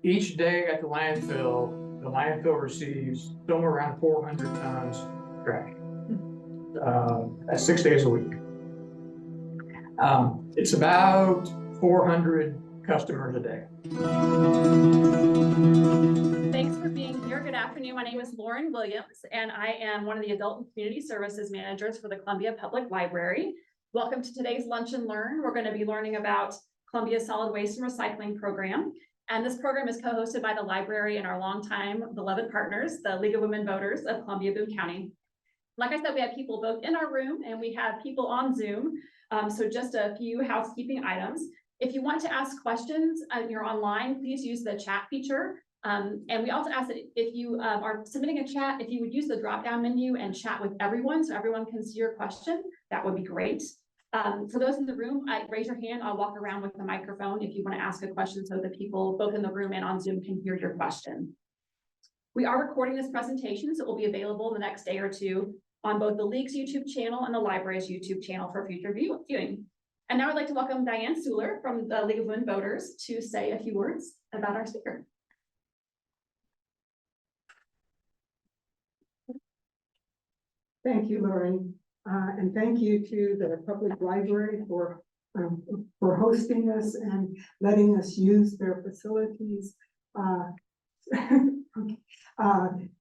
Each day at the landfill receives somewhere around 400 tons of trash. That's 6 days a week. It's about 400 customers a day. Thanks for being here. Good afternoon. My name is Lauren Williams, and I am one of the Adult and Community Services Managers for the Columbia Public Library. Welcome to today's Lunch and Learn. We're going to be learning about Columbia's Solid Waste and Recycling Program. And this program is co-hosted by the library and our longtime beloved partners, the League of Women Voters of Columbia-Boone County. Like I said, we have people both in our room and we have people on Zoom. So just a few housekeeping items. If you want to ask questions and you're online, please use the chat feature. And we also ask that if you are submitting a chat, if you would use the drop-down menu and chat with everyone so everyone can see your question, that would be great. For those in the room, raise your hand. I'll walk around with the microphone if you want to ask a question so that people both in the room and on Zoom can hear your question. We are recording this presentation, so it will be available the next day or two on both the League's YouTube channel and the library's YouTube channel for future viewing. And now I'd like to welcome Diane Suler from the League of Women Voters to say a few words about our speaker. Thank you, Lauren, and thank you to the Public Library for hosting us and letting us use their facilities.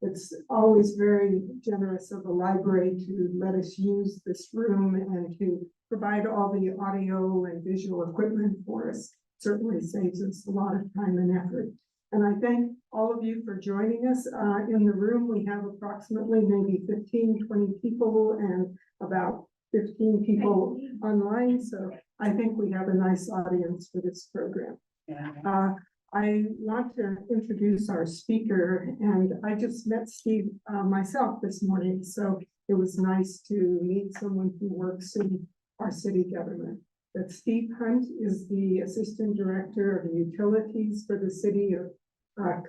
It's always very generous of the library to let us use this room and to provide all the audio and visual equipment for us. Certainly saves us a lot of time and effort. And I thank all of you for joining us. In the room, we have approximately maybe 15, 20 people and about 15 people online. So I think we have a nice audience for this program. I want to introduce our speaker, and I just met Steve myself this morning, so it was nice to meet someone who works in our city government. But Steve Hunt is the Assistant Director of Utilities for the city of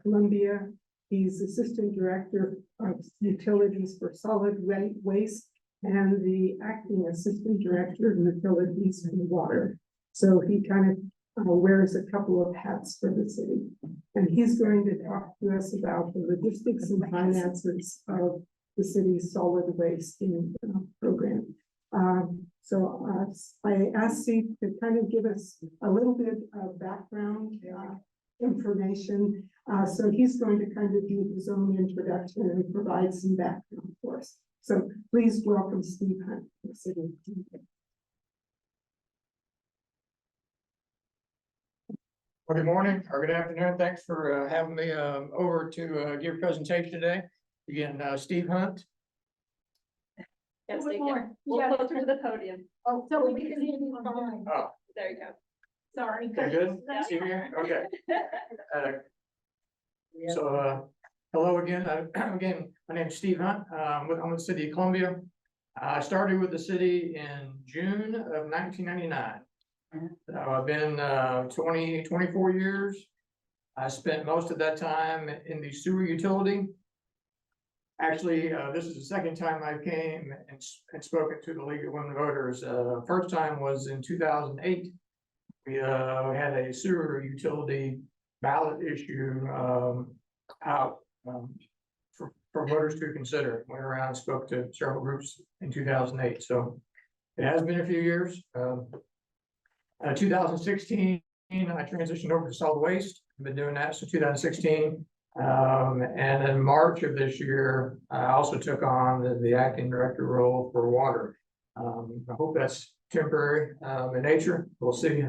Columbia. He's Assistant Director of Utilities for Solid Waste and the Acting Assistant Director of Utilities and Water. So he kind of wears a couple of hats for the city. And he's going to talk to us about the logistics and finances of the city's solid waste program. I asked Steve to kind of give us a little bit of background information. So he's going to kind of do his own introduction and provide some background for us. So please welcome Steve Hunt to the city. Well, good morning or good afternoon. Thanks for having me over to give a presentation today. Again, Steve Hunt. Yes, closer to the podium. Oh, so we can hear you fine. Oh, there you go. Sorry. okay, good. See me here? Okay. Hello again. Again, my name is Steve Hunt. I'm with the city of Columbia. I started with the city in June of 1999. I've been 24 years. I spent most of that time in the sewer utility. Actually, this is the second time I came and spoken to the League of Women Voters. First time was in 2008. We had a sewer utility ballot issue out for voters to consider. Went around and spoke to several groups in 2008. So it has been a few years. 2016, I transitioned over to solid waste. I've been doing that since 2016. And in March of this year, I also took on the acting director role for water. I hope that's temporary in nature. We'll see.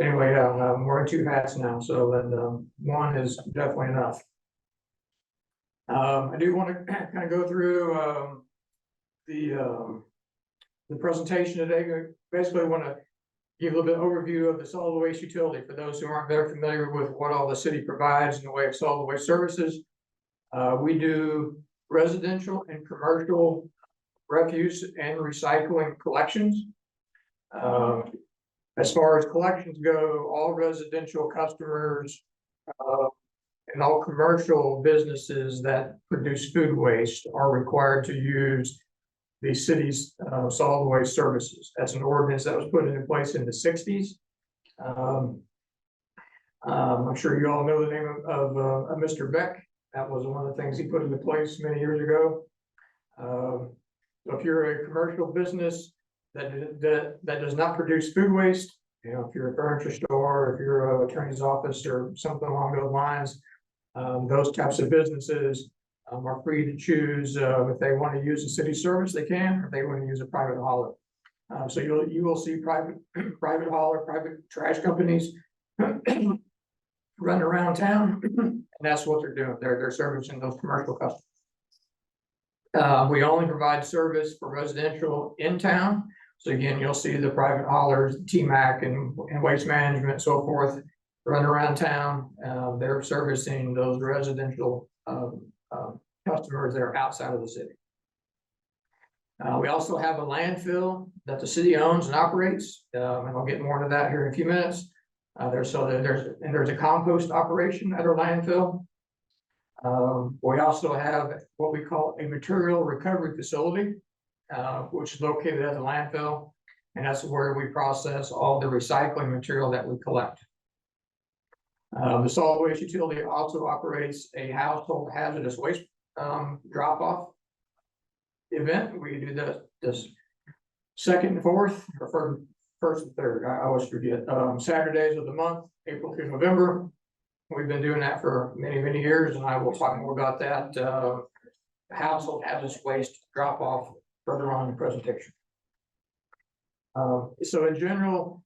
Anyway, I'm wearing two hats now, so then one is definitely enough. I do want to kind of go through the presentation today. Basically, I want to give a little bit of overview of the solid waste utility for those who aren't very familiar with what all the city provides in the way of solid waste services. We do residential and commercial refuse and recycling collections. As far as collections go, all residential customers and all commercial businesses that produce food waste are required to use the city's solid waste services. That's an ordinance that was put into place in the 60s. I'm sure you all know the name of Mr. Beck. That was one of the things he put into place many years ago. So if you're a commercial business that does not produce food waste, you know, if you're a furniture store, if you're an attorney's office or something along those lines, those types of businesses are free to choose if they want to use a city service, they can, or if they want to use a private hauler. So you will see private hauler, private trash companies running around town, and that's what they're doing. They're servicing those commercial customers. We only provide service for residential in town. So again, you'll see the private haulers, TMAC and Waste Management, so forth, run around town. They're servicing those residential customers that are outside of the city. We also have a landfill that the city owns and operates, and I'll get more into that here in a few minutes. There's a compost operation at our landfill. We also have what we call a material recovery facility, which is located at the landfill, and that's where we process all the recycling material that we collect. The solid waste utility also operates a household hazardous waste drop-off event. We do this second and fourth, or first and third, I always forget, Saturdays of the month, April through November. We've been doing that for many, many years, and I will talk more about that household hazardous waste drop-off further on in the presentation. So in general,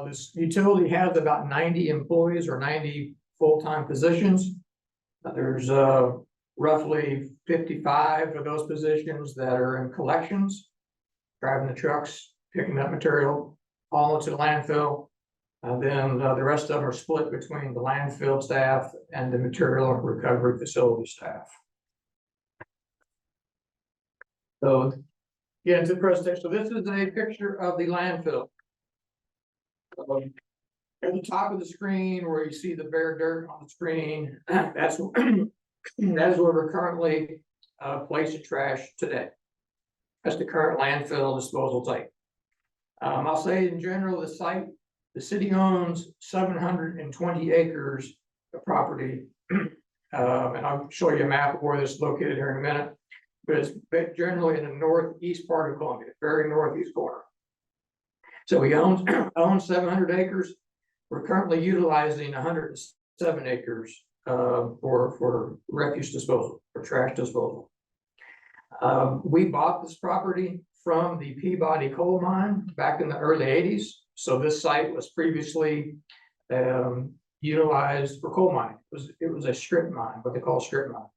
this utility has about 90 employees or 90 full-time positions. There's roughly 55 of those positions that are in collections, driving the trucks, picking up material, hauling to the landfill. And then the rest of them are split between the landfill staff and the material recovery facility staff. So get into the presentation. So this is a picture of the landfill. At the top of the screen where you see the bare dirt on the screen, that's where we're currently placing trash today. That's the current landfill disposal site. I'll say in general, the city owns 720 acres of property. And I'll show you a map of where this is located here in a minute. But it's generally in the northeast part of Columbia, very northeast corner. So we own 700 acres. We're currently utilizing 107 acres for refuse disposal, for trash disposal. We bought this property from the Peabody coal mine back in the early 80s. So this site was previously utilized for coal mining. It was a strip mine, what they call a strip mine.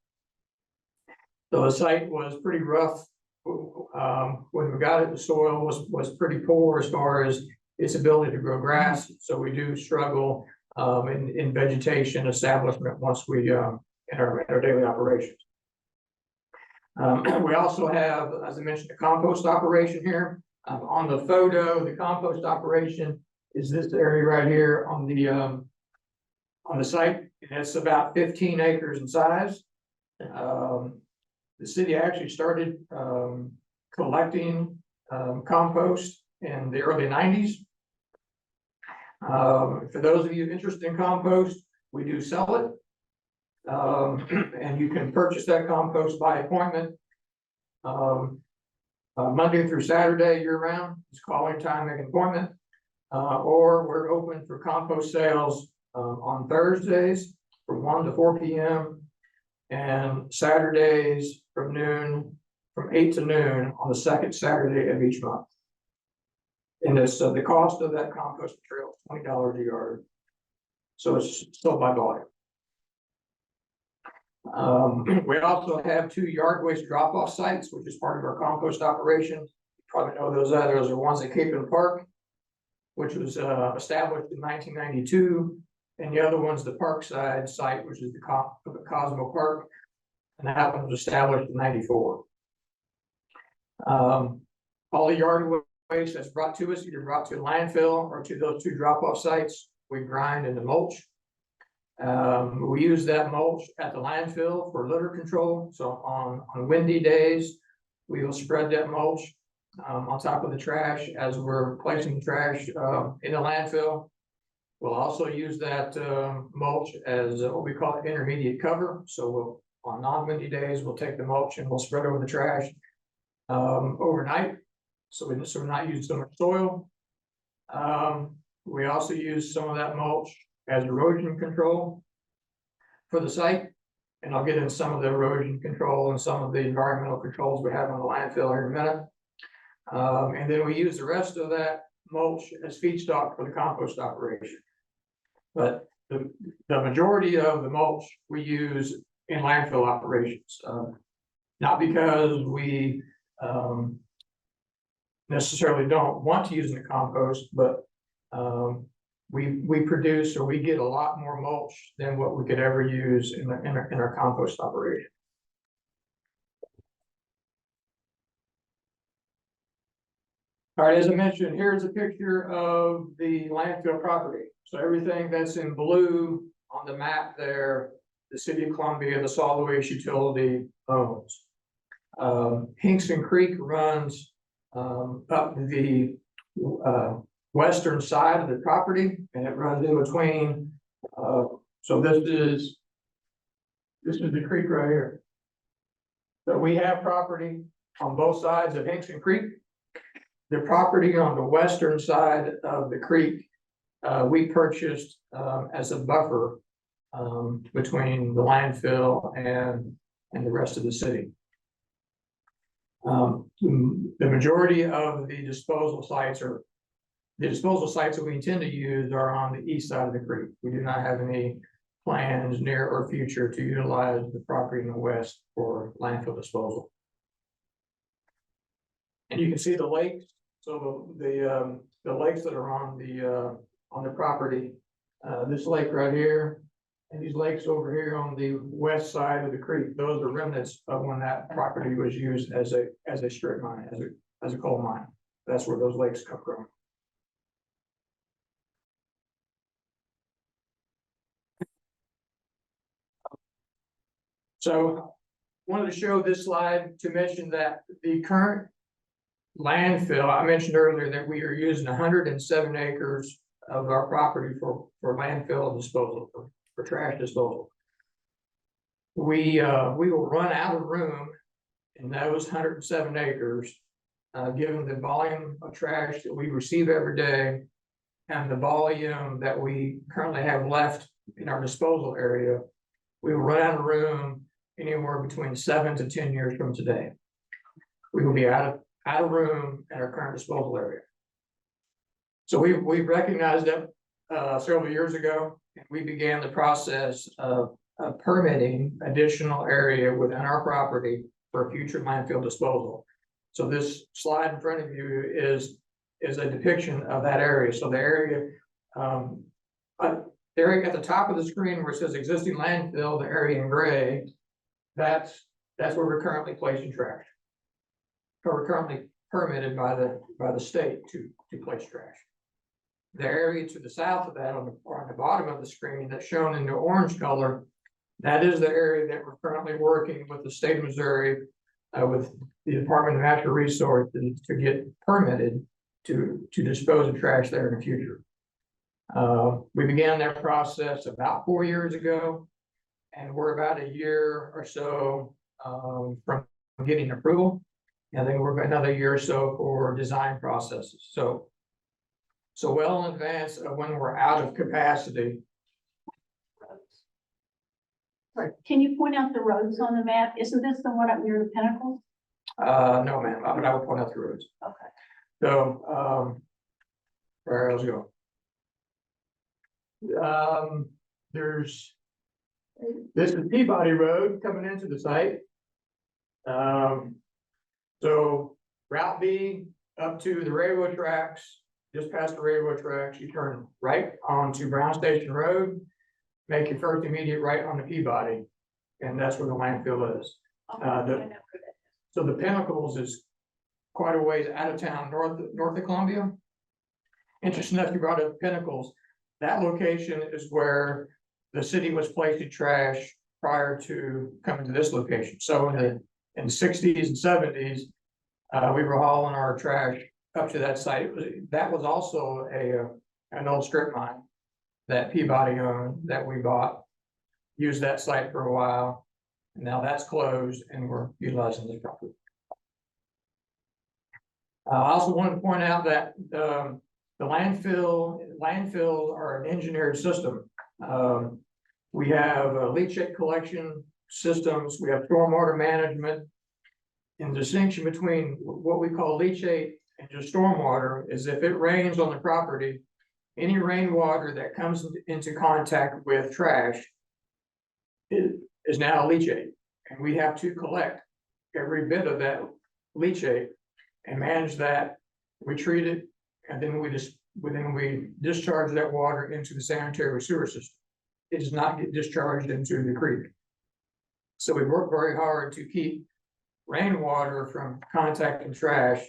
So the site was pretty rough. When we got it, the soil was pretty poor as far as its ability to grow grass. So we do struggle in vegetation establishment once we in our daily operations. We also have, as I mentioned, a compost operation here. On the photo, the compost operation is this area right here on the site. It's about 15 acres in size. The city actually started collecting compost in the early 90s. For those of you interested in compost, we do sell it. And you can purchase that compost by appointment. Monday through Saturday year round. It's calling time, make an appointment. Or we're open for compost sales on Thursdays from 1 to 4 p.m. and Saturdays from 8 to noon on the second Saturday of each month. And the cost of that compost material is $20 a yard. So it's sold by volume. We also have 2 yard waste drop-off sites, which is part of our compost operation. You probably know those others are ones at Capen Park, which was established in 1992, and the other one's the Parkside site, which is the Cosmo Park, and that one was established in 94. All the yard waste that's brought to us, either brought to the landfill or to those 2 drop-off sites, we grind into mulch. We use that mulch at the landfill for litter control. So on windy days, we will spread that mulch on top of the trash as we're placing the trash in the landfill. We'll also use that mulch as what we call intermediate cover. So we'll, on non-windy days, we'll take the mulch and we'll spread over the trash overnight. So we're not using so much soil. We also use some of that mulch as erosion control for the site. And I'll get into some of the erosion control and some of the environmental controls we have on the landfill here in a minute. And then we use the rest of that mulch as feedstock for the compost operation. But the majority of the mulch we use in landfill operations, not because we necessarily don't want to use in the compost, but we produce, or we get a lot more mulch than what we could ever use in our compost operation. All right, as I mentioned, here's a picture of the landfill property. So everything that's in blue on the map there, the city of Columbia, the solid waste utility owns. Hingston Creek runs up the western side of the property, and it runs in between. So this is the creek right here. So we have property on both sides of Hingston Creek. The property on the western side of the creek, we purchased as a buffer between the landfill and the rest of the city. The majority of the disposal sites that we intend to use are on the east side of the creek. We do not have any plans near or future to utilize the property in the west for landfill disposal. And you can see the lakes. So the lakes that are on the property, this lake right here, and these lakes over here on the west side of the creek, those are remnants of when that property was used as a strip mine, as a coal mine. That's where those lakes come from. So wanted to show this slide to mention that the current landfill, I mentioned earlier that we are using 107 acres of our property for landfill disposal, for trash disposal. We will run out of room in those 107 acres, given the volume of trash that we receive every day and the volume that we currently have left in our disposal area. We will run out of room anywhere between 7 to 10 years from today. We will be out of room in our current disposal area. So we recognized that several years ago, and we began the process of permitting additional area within our property for future landfill disposal. So this slide in front of you is a depiction of that area. So the area, at the top of the screen where it says existing landfill, the area in gray, that's where we're currently placing trash. So we're currently permitted by the state to place trash. The area to the south of that on the bottom of the screen that's shown in the orange color, that is the area that we're currently working with the state of Missouri, with the Department of Natural Resources to get permitted to dispose of trash there in the future. We began that process about 4 years ago, and we're about a year or so from getting approval. And then we're another year or so for design processes. So well in advance of when we're out of capacity. Sorry, can you point out the roads on the map? Isn't this the one up near the Pinnacles? No, ma'am, but I will point out the roads. Okay. So, where else go? This is Peabody Road coming into the site. So Route B up to the railroad tracks, just past the railroad tracks, you turn right onto Brown Station Road, make your first immediate right on the Peabody, and that's where the landfill is. So the Pinnacles is quite a ways out of town, north of Columbia. Interesting enough, you brought up Pinnacles. That location is where the city was placing trash prior to coming to this location. So in the 60s and 70s, we were hauling our trash up to that site. That was also an old strip mine. that Peabody owned that we bought. Used that site for a while. Now that's closed and we're utilizing this property. I also wanted to point out that, the landfills are an engineered system. We have leachate collection systems, we have stormwater management. And the distinction between what we call leachate and just stormwater is if it rains on the property, any rainwater that comes into contact with trash is now leachate. And we have to collect every bit of that leachate and manage that. We treat it, and then we discharge that water into the sanitary sewer system. It does not get discharged into the creek. So we work very hard to keep rainwater from contacting trash.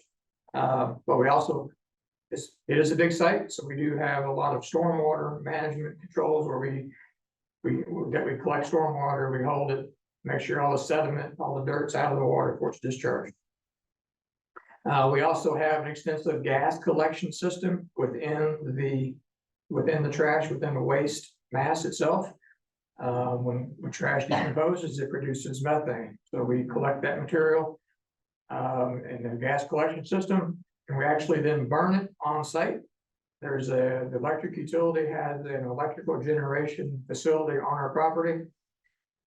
But we also, it is a big site, so we do have a lot of stormwater management controls where we collect stormwater, we hold it, make sure all the sediment, all the dirt's out of the water before it's discharged. We also have an extensive gas collection system within the trash, within the waste mass itself. When trash decomposes, it produces methane. So we collect that material in the gas collection system, and we actually then burn it on site. The electric utility has an electrical generation facility on our property,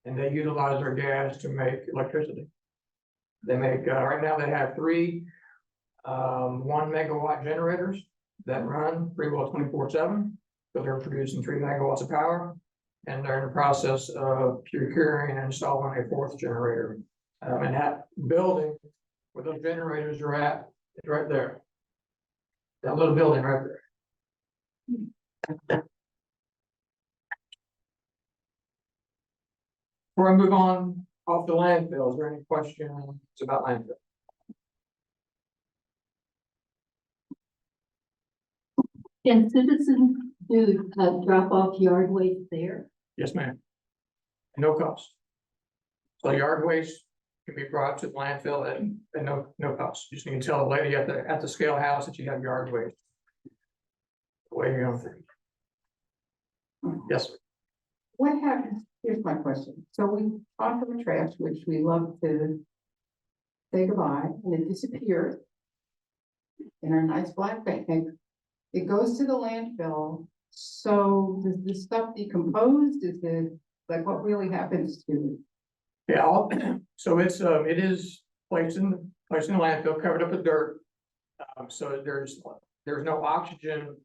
and they utilize our gas to make electricity. They make, right now they have 3 1 megawatt generators that run pretty well 24/7. So they're producing 3 megawatts of power, and they're in the process of procuring and installing a 4th generator. And that building where those generators are at is right there. That little building right there. Before I move on off the landfill, is there any questions about landfill? Can citizens do drop off yard waste there? Yes, ma'am. No cost. So yard waste can be brought to the landfill at no cost. You just need to tell the lady at the scale house that you have yard waste. Way you go. Yes, sir. What happens, here's my question, so we bought from the trash, which we love to say goodbye, and it disappears in our nice black bag. It goes to the landfill, so does this stuff decompose? Is it, like, what really happens to it? Yeah, so it is placed in the landfill, covered up with dirt. So there's no oxygen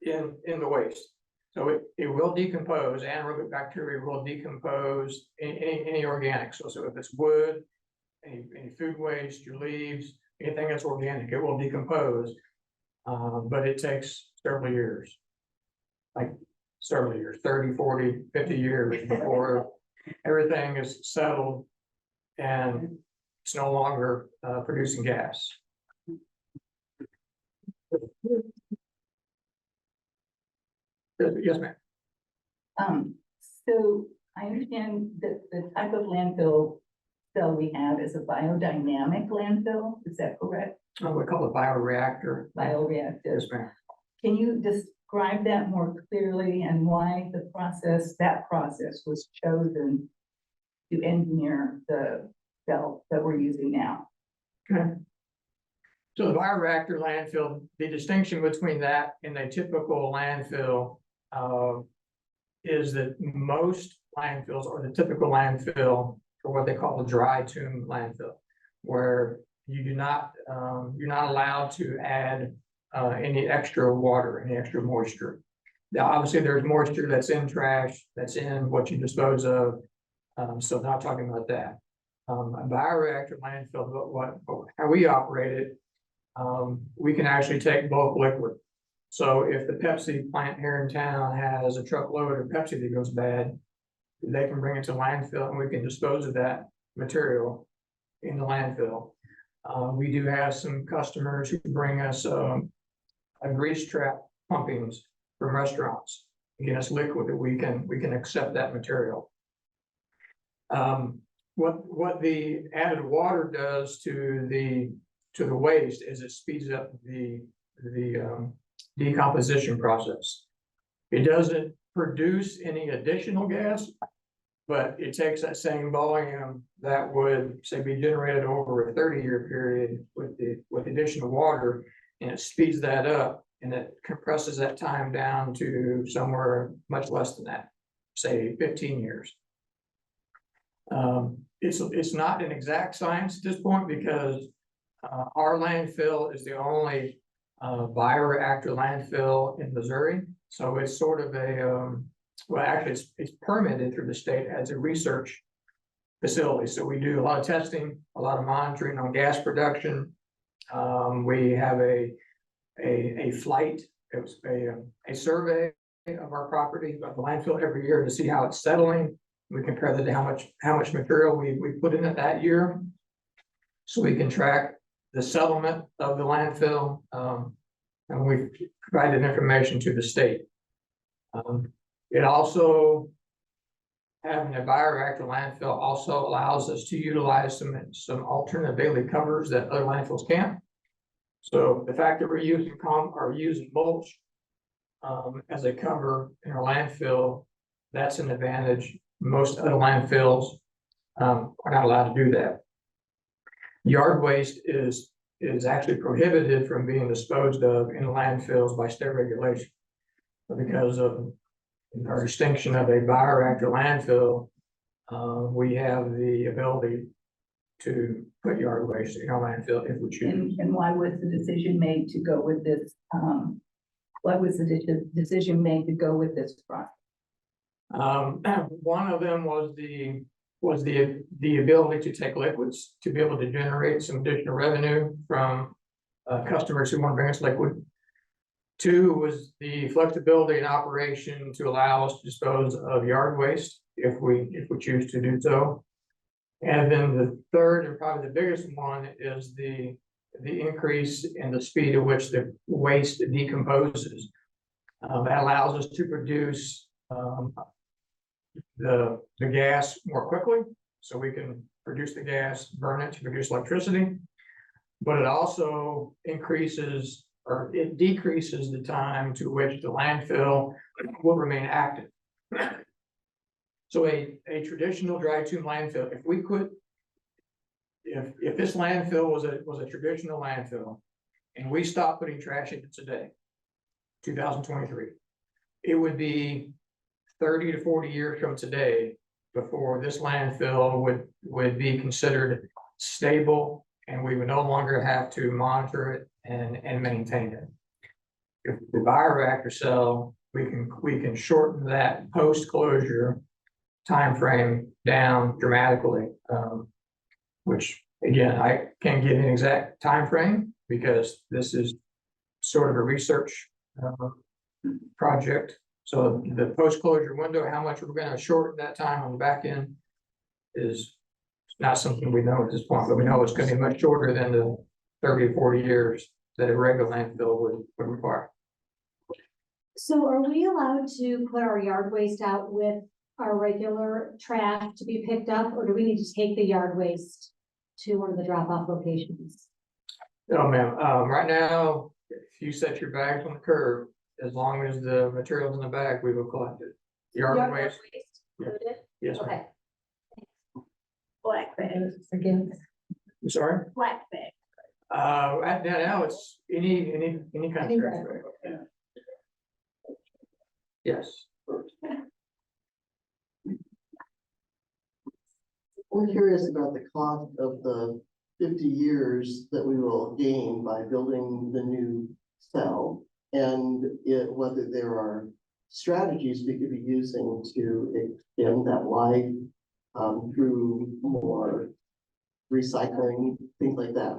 in the waste. So it will decompose, anaerobic bacteria will decompose any organic. So if it's wood, any food waste, your leaves, anything that's organic, it will decompose. But it takes several years. Like several years, 30, 40, 50 years before everything is settled and it's no longer producing gas. Yes, ma'am. So I understand that the type of landfill cell we have is a biodynamic landfill, is that correct? We call it bioreactor. Bioreactor. Yes, ma'am. Can you describe that more clearly and why that process was chosen to engineer the cell that we're using now? Okay. So the bioreactor landfill, the distinction between that and a typical landfill is that most landfills are the typical landfill for what they call a dry tomb landfill, where you're not allowed to add any extra water, any extra moisture. Now, obviously, there's moisture that's in trash, that's in what you dispose of. So not talking about that. A bioreactor landfill, how we operate it, we can actually take bulk liquid. So if the Pepsi plant here in town has a truckload of Pepsi that goes bad, they can bring it to landfill and we can dispose of that material in the landfill. We do have some customers who bring us a grease trap pumpings from restaurants, get us liquid that we can accept that material. What the added water does to the waste is it speeds up the decomposition process. It doesn't produce any additional gas, but it takes that same volume that would, say, be generated over a 30-year period with additional water, and it speeds that up, and it compresses that time down to somewhere much less than that, say 15 years. It's not an exact science at this point because our landfill is the only bioreactor landfill in Missouri. So it's sort of a, well, actually it's permitted through the state as a research facility. So we do a lot of testing, a lot of monitoring on gas production. We have a flight, it was a survey of our property, of the landfill every year to see how it's settling. We compare that to how much material we put in it that year. So we can track the settlement of the landfill, and we've provided information to the state. It also, having a bioreactor landfill also allows us to utilize some alternate daily covers that other landfills can't. So the fact that we're using mulch as a cover in our landfill, that's an advantage. Most other landfills are not allowed to do that. Yard waste is actually prohibited from being disposed of in landfills by state regulation. But because of our distinction of a bioreactor landfill, we have the ability to put yard waste in our landfill if we choose. And why was the decision made to go with this? Why was the decision made to go with this process? One of them was the ability to take liquids, to be able to generate some additional revenue from customers who want to bring us liquid. Two was the flexibility in operation to allow us to dispose of yard waste if we choose to do so. And then the third and probably the biggest one is the increase in the speed at which the waste decomposes. That allows us to produce the gas more quickly, so we can produce the gas, burn it to produce electricity. But it also increases, or it decreases the time to which the landfill will remain active. So a traditional dry tomb landfill, if this landfill was a traditional landfill and we stopped putting trash in it today, 2023, it would be 30 to 40 years from today before this landfill would be considered stable, and we would no longer have to monitor it and maintain it. If the bioreactor cell, we can shorten that post-closure time frame down dramatically, which again, I can't give an exact time frame because this is sort of a research project. So the post-closure window, how much we're going to shorten that time on the back end is not something we know at this point, but we know it's going to be much shorter than the 30 or 40 years that a regular landfill would require. So are we allowed to put our yard waste out with our regular trash to be picked up, or do we need to take the yard waste to one of the drop-off locations? No, ma'am. Right now, if you set your bags on the curb, as long as the material's in the bag, we will collect it. Yard waste, Included? yes, ma'am. Okay. Black bags. Again. I'm sorry. Black bag. Right now it's any kind of trash bag. Yeah. Yes. I'm curious about the cost of the 50 years that we will gain by building the new cell, and whether there are strategies we could be using to extend that life through more recycling, things like that.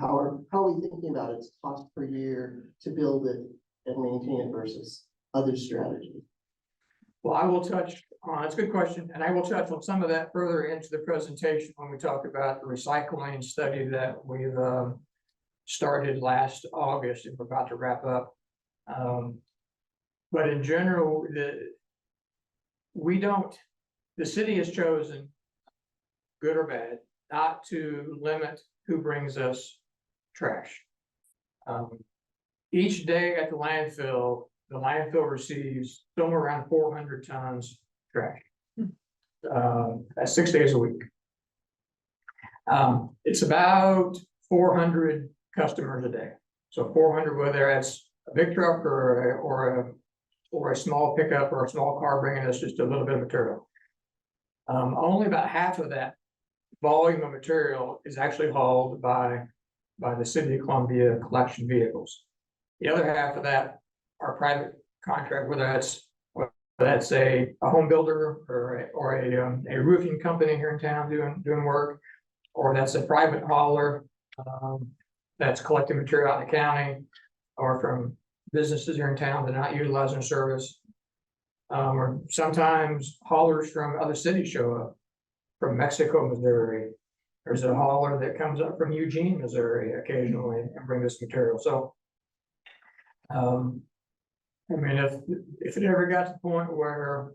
How are we thinking about its cost per year to build it and maintain it versus other strategies? Well, I will touch on, it's a good question, and I will touch on some of that further into the presentation when we talk about the recycling study that we've started last August and we're about to wrap up. But in general, the city has chosen, good or bad, not to limit who brings us trash. Each day at the landfill, the landfill receives somewhere around 400 tons trash. That's 6 days a week. It's about 400 customers a day. So 400, whether that's a big truck or a small pickup or a small car bringing us just a little bit of material. Only about half of that volume of material is actually hauled by the City of Columbia collection vehicles. The other half of that are private contract, whether that's a home builder or a roofing company here in town doing work, or that's a private hauler that's collecting material out in the county, or from businesses here in town that are not utilizing service. Or sometimes haulers from other cities show up, from Mexico, Missouri. There's a hauler that comes up from Eugene, Missouri occasionally and brings us material. So, I mean, if it ever got to the point where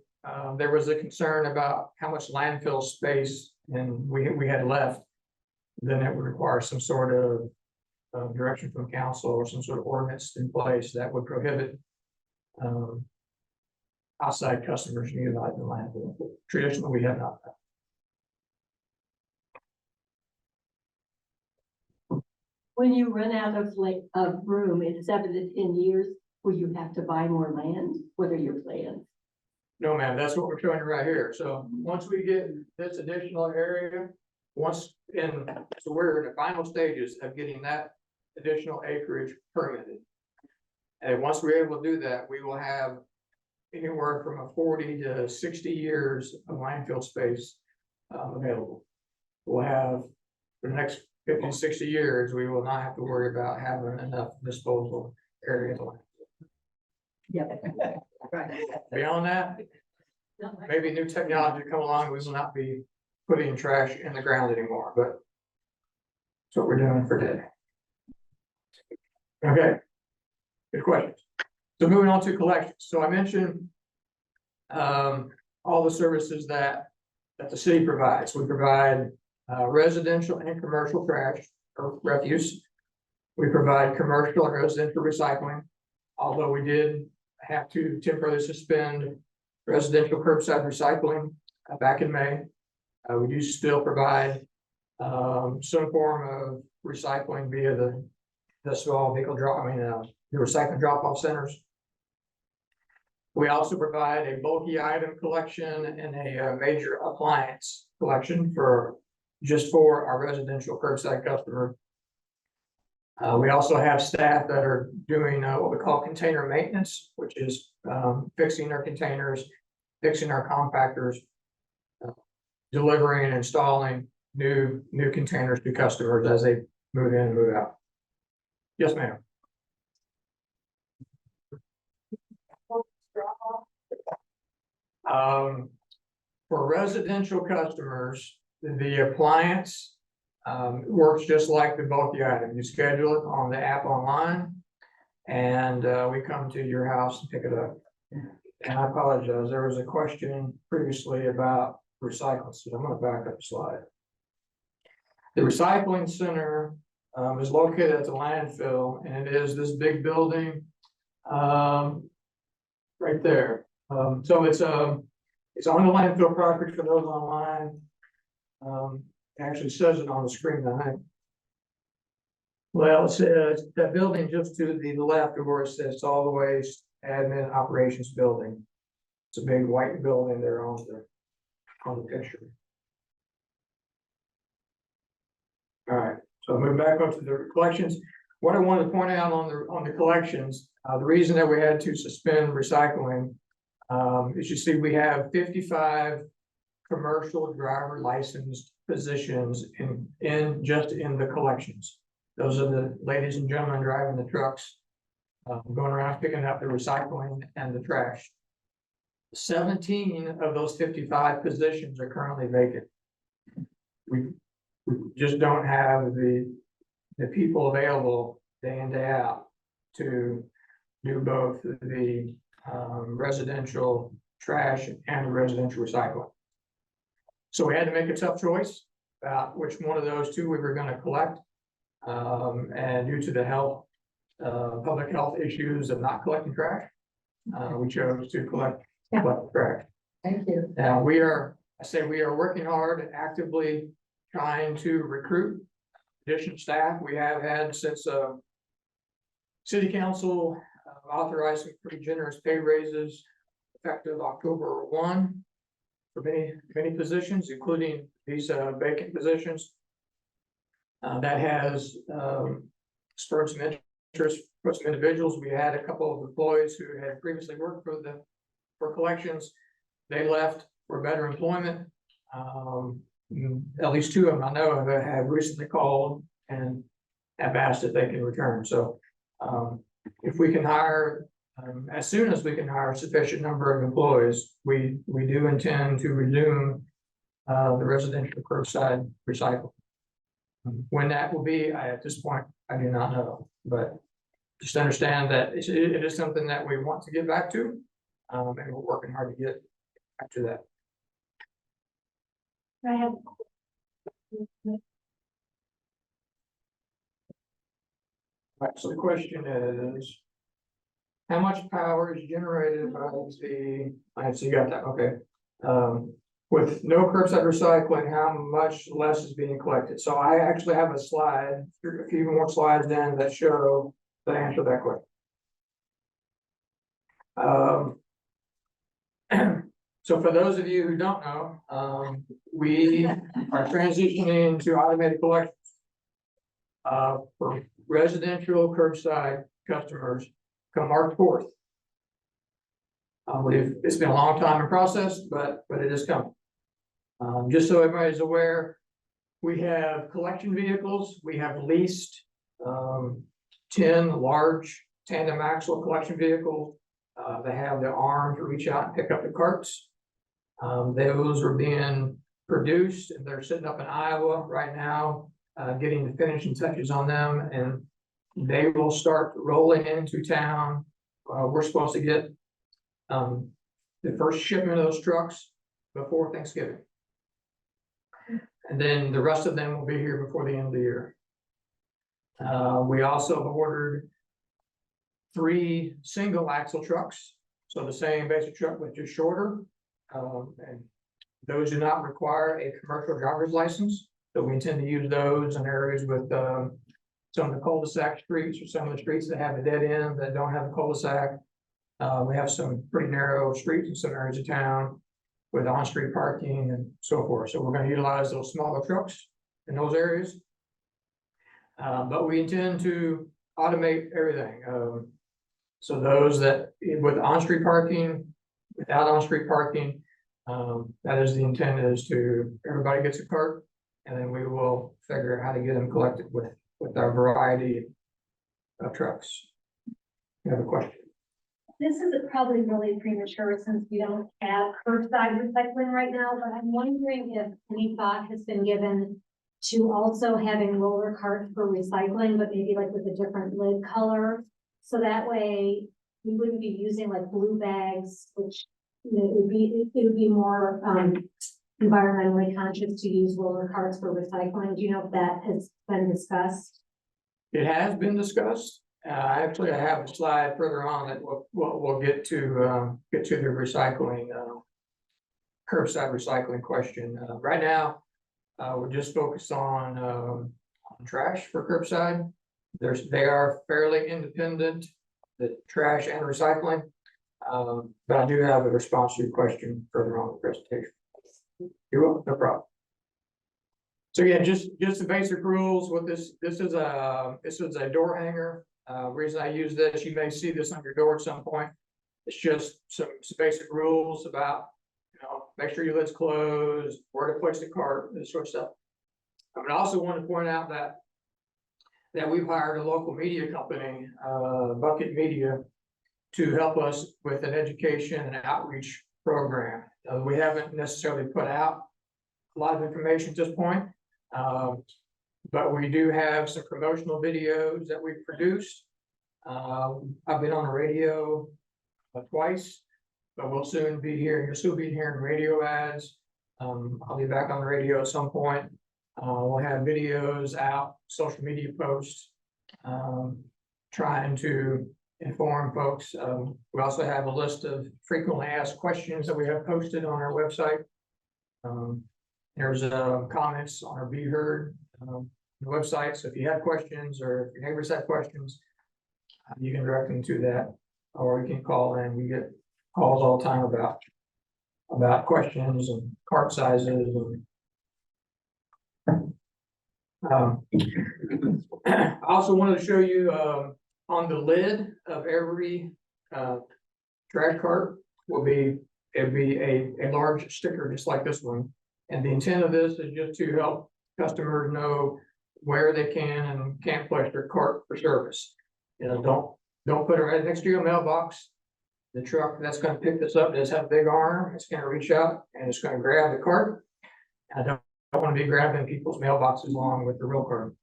there was a concern about how much landfill space and we had left, then it would require some sort of direction from council or some sort of ordinance in place that would prohibit outside customers from utilizing the landfill. Traditionally, we have not. When you run out of room in 7 to 10 years, will you have to buy more land? What are your plans? No, ma'am, that's what we're showing you right here. So once we get this additional area, so we're in the final stages of getting that additional acreage permitted. And once we're able to do that, we will have anywhere from a 40 to 60 years of landfill space available. We'll have for the next 50 to 60 years, we will not have to worry about having enough disposal area to land. Yep. Beyond that, maybe new technology come along, we will not be putting trash in the ground anymore, but that's what we're doing for today. Okay, good questions. So moving on to collections. So I mentioned all the services that the city provides. We provide residential and commercial trash or refuse. We provide commercial and residential recycling, although we did have to temporarily suspend residential curbside recycling back in May. We do still provide some form of recycling via the small vehicle the recycling drop-off centers. We also provide a bulky item collection and a major appliance collection for our residential curbside customer. We also have staff that are doing what we call container maintenance, which is fixing our containers, fixing our compactors, delivering and installing new containers to customers as they move in and move out. Yes, ma'am. For residential customers, the appliance works just like the bulky item. You schedule it on the app online, and we come to your house and pick it up. And I apologize, there was a question previously about recycling, so I'm going to back up a slide. The recycling center is located at the landfill, and it is this big building right there. So it's on the landfill property for those online. It actually says it on the screen tonight. Well, it says that building just to the left of where it says solid waste admin operations building. It's a big white building there on the picture. All right, so move back up to the collections. What I wanted to point out on the collections, the reason that we had to suspend recycling, as you see, we have 55 commercial driver licensed positions in the collections. Those are the ladies and gentlemen driving the trucks, going around picking up the recycling and the trash. 17 of those 55 positions are currently vacant. We just don't have the people available day in, day out to do both the residential trash and the residential recycling. So we had to make a tough choice about which one of those two we were going to collect. And due to the public health issues of not collecting trash, we chose to collect trash. Thank you. Now, we are working hard and actively trying to recruit additional staff. We have had since, city council authorized some pretty generous pay raises effective October 1 for many positions, including these, vacant positions. That has, spurred some interest for some individuals. We had a couple of employees who had previously worked for collections. They left for better employment. At least two of them I know have recently called and have asked if they can return. So if we can hire, as soon as we can hire a sufficient number of employees, we do intend to resume the residential curbside recycling. When that will be, at this point, I do not know, but just understand that it is something that we want to get back to. And we're working hard to get back to that. I have. Right, so the question is, how much power is generated by the, I see you got that, okay. With no curbside recycling, how much less is being collected? So I actually have a slide, a few more slides then that show, that answer that question. So for those of you who don't know, we are transitioning to automated collections. For residential curbside customers come March 4th. It's been a long time in process, but it is coming. Just so everybody's aware, we have collection vehicles. We have leased 10 large tandem axle collection vehicles. They have the arm to reach out and pick up the carts. Those are being produced and they're sitting up in Iowa right now, getting the finishing touches on them, and they will start rolling into town. We're supposed to get the first shipment of those trucks before Thanksgiving. And then the rest of them will be here before the end of the year. We also ordered 3 single axle trucks. So the same basic truck, but just shorter. And those do not require a commercial driver's license. So we intend to use those in areas with some of the cul-de-sac streets or some of the streets that have a dead end that don't have a cul-de-sac. We have some pretty narrow streets in some areas of town with on-street parking and so forth. So we're going to utilize those smaller trucks in those areas. But we intend to automate everything. So those that with on-street parking, without on-street parking, that is the intent, is to everybody gets a cart, and then we will figure out how to get them collected with our variety of trucks. You have a question? This is probably really premature since we don't have curbside recycling right now, but I'm wondering if any thought has been given to also having roller carts for recycling, but maybe like with a different lid color. So that way we wouldn't be using like blue bags, which, you know, it would be more environmentally conscious to use roller carts for recycling. Do you know if that has been discussed? It has been discussed. Actually, I have a slide further on that we'll get to the recycling, curbside recycling question. Right now, we're just focused on trash for curbside. They are fairly independent, the trash and recycling. But I do have a response to your question further on in the presentation. You're welcome, no problem. So yeah, just the basic rules with this is a door hanger. Reason I use this, you may see this on your door at some point. It's just some basic rules about, you know, make sure your lid's closed, where to place the cart, this sort of stuff. I also want to point out that we've hired a local media company, Bucket Media, to help us with an education and outreach program. We haven't necessarily put out a lot of information at this point, but we do have some promotional videos that we've produced. I've been on the radio twice, but we'll soon be here. You'll still be hearing radio ads. I'll be back on the radio at some point. We'll have videos out, social media posts, trying to inform folks. We also have a list of frequently asked questions that we have posted on our website. There's comments on our Be Heard website, so if you have questions or if your neighbors have questions, you can direct them to that, or you can call in. We get calls all the time about questions and cart sizes and I also wanted to show you on the lid of every trash cart it'd be a large sticker just like this one. And the intent of this is just to help customers know where they can and can't place their cart for service. You know, don't put it right next to your mailbox. The truck that's gonna pick this up does have a big arm. It's gonna reach out and it's gonna grab the cart. I don't want to be grabbing people's mailboxes along with the real cart.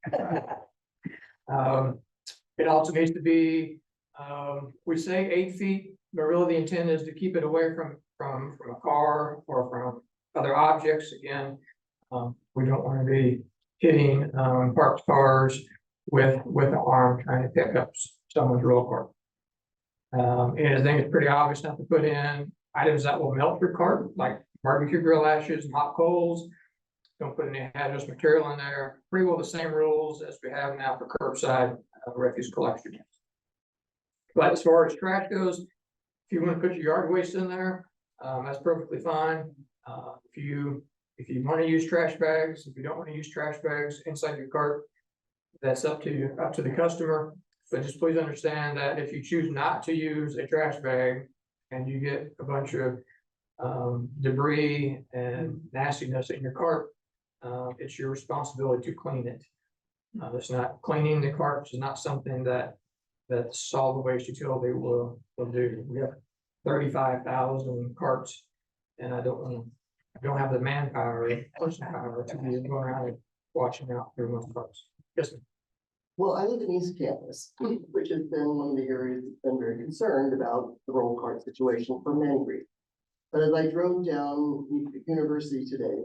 It also needs to be, we say 8 feet, but really the intent is to keep it away from a car or from other objects. Again, we don't want to be hitting parked cars with an arm trying to pick up someone's real cart. And I think it's pretty obvious not to put in items that will melt your cart, like barbecue grill ashes and hot coals. Don't put any hazardous material in there. Pretty well the same rules as we have now for curbside refuse collection. But as far as trash goes, if you want to put your yard waste in there, that's perfectly fine. If you want to use trash bags, if you don't want to use trash bags inside your cart, that's up to the customer. But just please understand that if you choose not to use a trash bag and you get a bunch of debris and nastiness in your cart, it's your responsibility to clean it. It's not cleaning the carts is not something that solid waste utility will do. We have 35,000 carts, and I don't have the manpower, person power to be going around and watching out for most carts. Yes, ma'am. Well, I live in East Campus, which has been one of the areas that's been very concerned about the roll cart situation for many reasons. But as I drove down University today,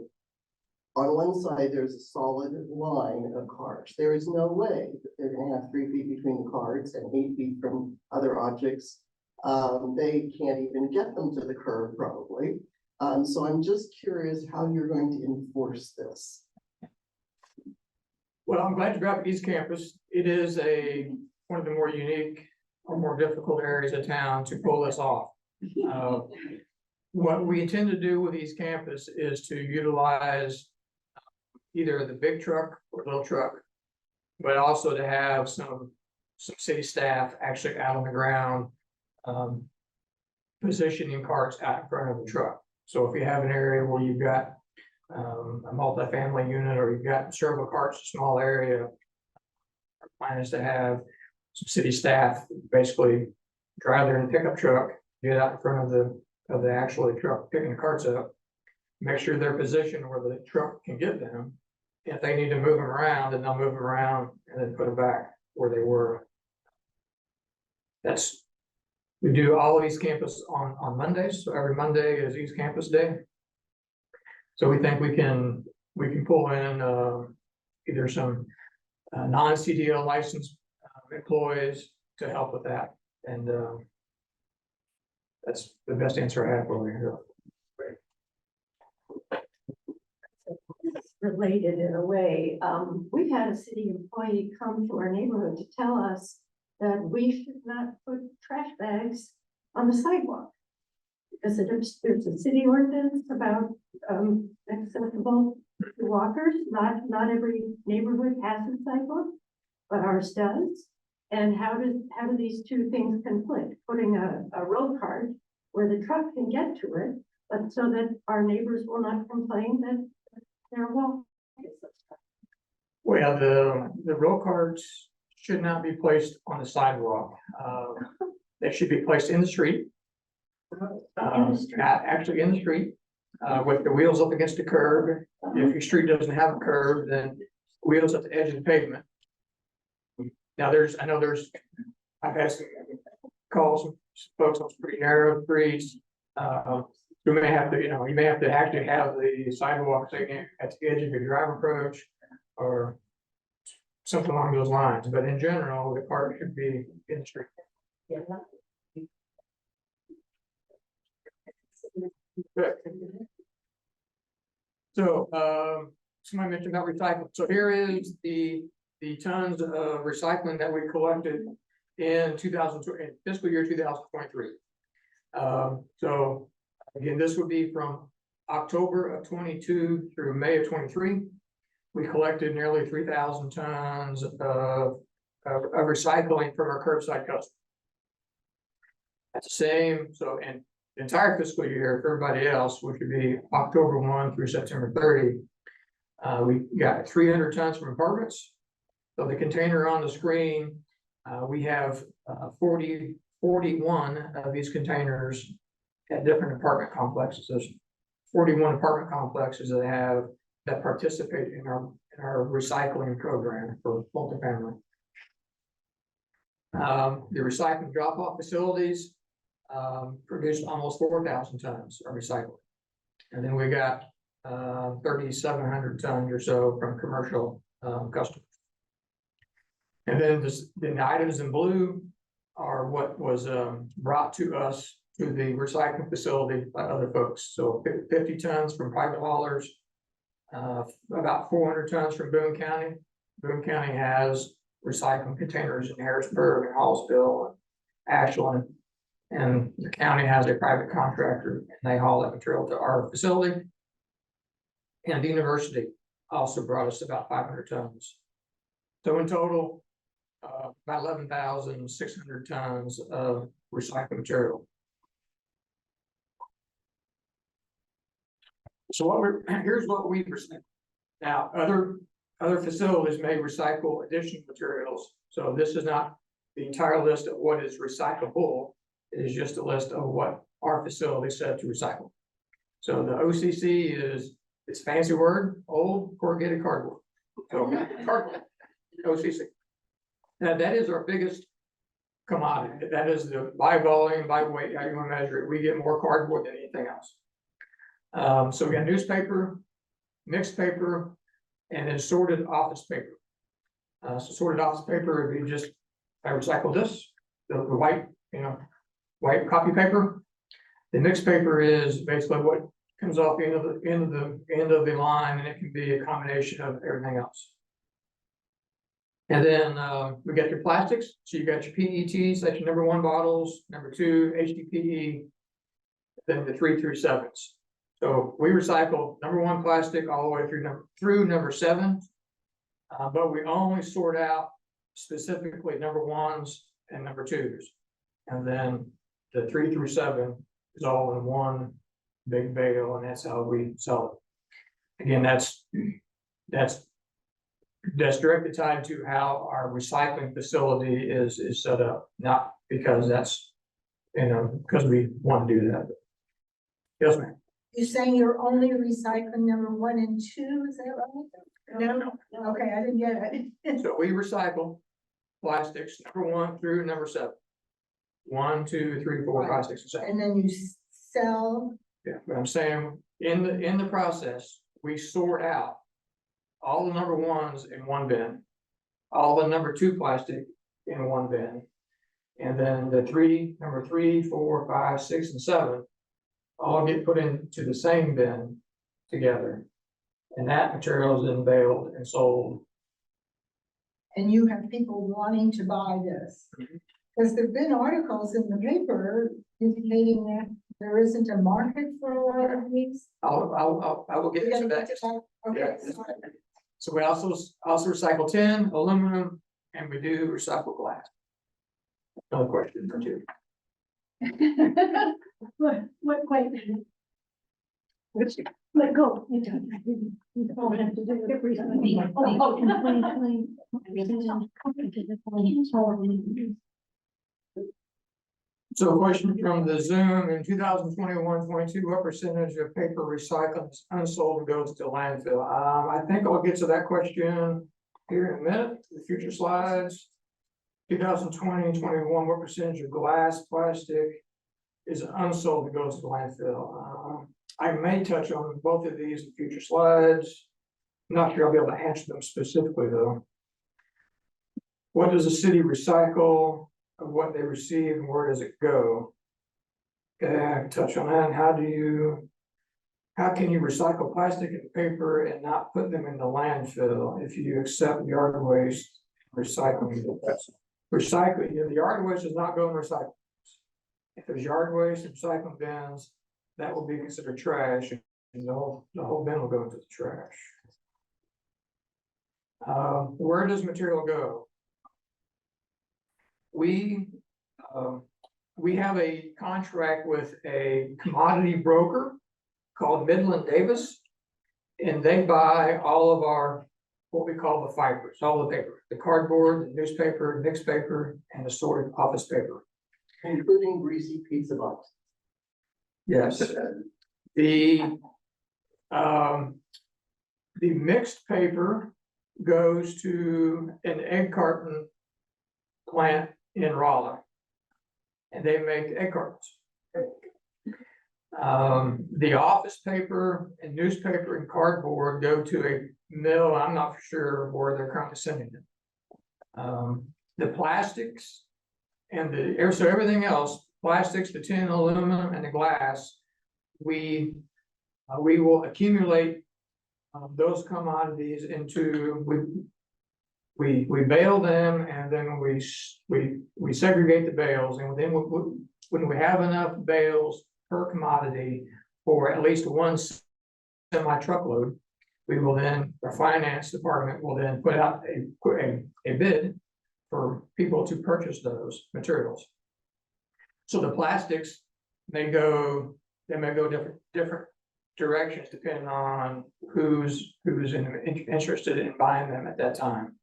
on one side, there's a solid line of cars. There is no way that they're gonna have 3 feet between the cars and 8 feet from other objects. They can't even get them to the curb probably. So I'm just curious how you're going to enforce this. Well, I'm glad you brought up East Campus. It is one of the more unique or more difficult areas of town to pull this off. What we intend to do with East Campus is to utilize either the big truck or little truck, but also to have some city staff actually out on the ground, positioning carts out in front of the truck. So if you have an area where you've got a multifamily unit, or you've got several carts, a small area, our plan is to have some city staff basically drive their pickup truck, get out in front of the actual truck picking the carts up, make sure they're positioned where the truck can get them. If they need to move them around, then they'll move them around and then put them back where they were. We do all of East Campus on Mondays, so every Monday is East Campus Day. So we think we can pull in either some non-CDL licensed employees to help with that, and that's the best answer I have for you here. Related in a way, we've had a city employee come to our neighborhood to tell us that we should not put trash bags on the sidewalk. Because there's a city ordinance about accessible to walkers. Not every neighborhood has a sidewalk, but ours does. And how do these two things conflict? Putting a road cart where the truck can get to it, but so that our neighbors will not complain that they're walking. Well, the roll carts should not be placed on the sidewalk. They should be placed in the street. Actually in the street, with the wheels up against the curb. If your street doesn't have a curb, then wheels at the edge of the pavement. Now I've had some calls from folks on some pretty narrow streets. You may have to actually have the sidewalk sitting at the edge of your drive approach or something along those lines. But in general, the cart should be in the street. Yeah. So, somebody mentioned about recycling. So here is the tons of recycling that we collected in fiscal year 2023. So again, this would be from October of 22 through May of 23. We collected nearly 3,000 tons of recycling from our curbside customers. That's the same, so, and the entire fiscal year for everybody else, which would be October 1 through September 30. We got 300 tons from apartments. So the container on the screen, we have 41 of these containers at different apartment complexes. There's 41 apartment complexes that participate in our recycling program for multifamily. The recycling drop-off facilities produced almost 4,000 tons of recycling. And then we got 3,700 tons or so from commercial customers. And then the items in blue are what was brought to us to the recycling facility by other folks. So 50 tons from private haulers, about 400 tons from Boone County. Boone County has recycling containers in Harrisburg and Hallsville and Ashland. And the county has a private contractor and they haul that material to our facility. And the university also brought us about 500 tons. So in total, about 11,600 tons of recycled material. So here's what we recycle. Now, other facilities may recycle additional materials. So this is not the entire list of what is recyclable. It is just a list of what our facility said to recycle. So the OCC is, it's a fancy word, old corrugated cardboard. So cardboard, OCC. Now that is our biggest commodity. That is the by volume, by weight, how you want to measure it. We get more cardboard than anything else. So we got newspaper, mixed paper, and then sorted office paper. So sorted office paper, if you just, I recycle this, the white, white copy paper. The mixed paper is basically what comes off the end of the line, and it can be a combination of everything else. And then we got your plastics. So you got your PET, section number 1 bottles, number 2, HDPE, then the 3 through 7s. So we recycle number 1 plastic all the way through number 7, but we only sort out specifically number 1s and number 2s. And then the 3 through 7 is all in one big bale, and that's how we sell it. Again, that's directly tied to how our recycling facility is set up, not because that's, because we want to do that. Yes, ma'am. You're saying you're only recycling number 1 and 2, is that right? No, okay, I didn't get it. So we recycle plastics number 1 through number 7. 1, 2, 3, 4, 5, 6, and 7. And then you sell. Yeah, but I'm saying in the process, we sort out all the number 1s in one bin, all the number 2 plastic in one bin, and then the number 3, 4, 5, 6, and 7 all get put into the same bin together. And that material is then baled and sold. And you have people wanting to buy this. Because there've been articles in the paper indicating that there isn't a market for a lot of these. I will get into that. Okay. Yeah. So we also recycle tin, aluminum, and we do recycle glass. Another question or two. Wait. Let go. You don't have to do it recently. So a question from the Zoom, in 2021-22, what percentage of paper recycling is unsold and goes to landfill? I think I'll get to that question here in a minute, the future slides. 2020-21, what percentage of glass, plastic is unsold and goes to landfill? I may touch on both of these in future slides. I'm not sure I'll be able to answer them specifically though. What does the city recycle? of what they receive and where does it go? Okay, I can touch on that. How can you recycle plastic and paper and not put them in the landfill if you accept yard waste recycling? Recycling, the yard waste does not go in recycling. If there's yard waste and recycling bins, that will be considered trash, and the whole bin will go into the trash. Where does material go? We have a contract with a commodity broker called Midland Davis, and they buy all of our, what we call the fibers, all the paper, the cardboard, the newspaper, mixed paper, and assorted office paper. Including greasy pizza box. Yes, the mixed paper goes to an egg carton plant in Raleigh. And they make egg cartons. The office paper and newspaper and cardboard go to a mill. I'm not for sure where they're currently sending it. The plastics and so everything else, plastics, the tin, aluminum, and the glass, we will accumulate those commodities into, we bale them, and then we segregate the bales, and then when we have enough bales per commodity for at least one semi truckload, we will then, our finance department will then put out a bid for people to purchase those materials. So the plastics may go different directions depending on who's interested in buying them at that time.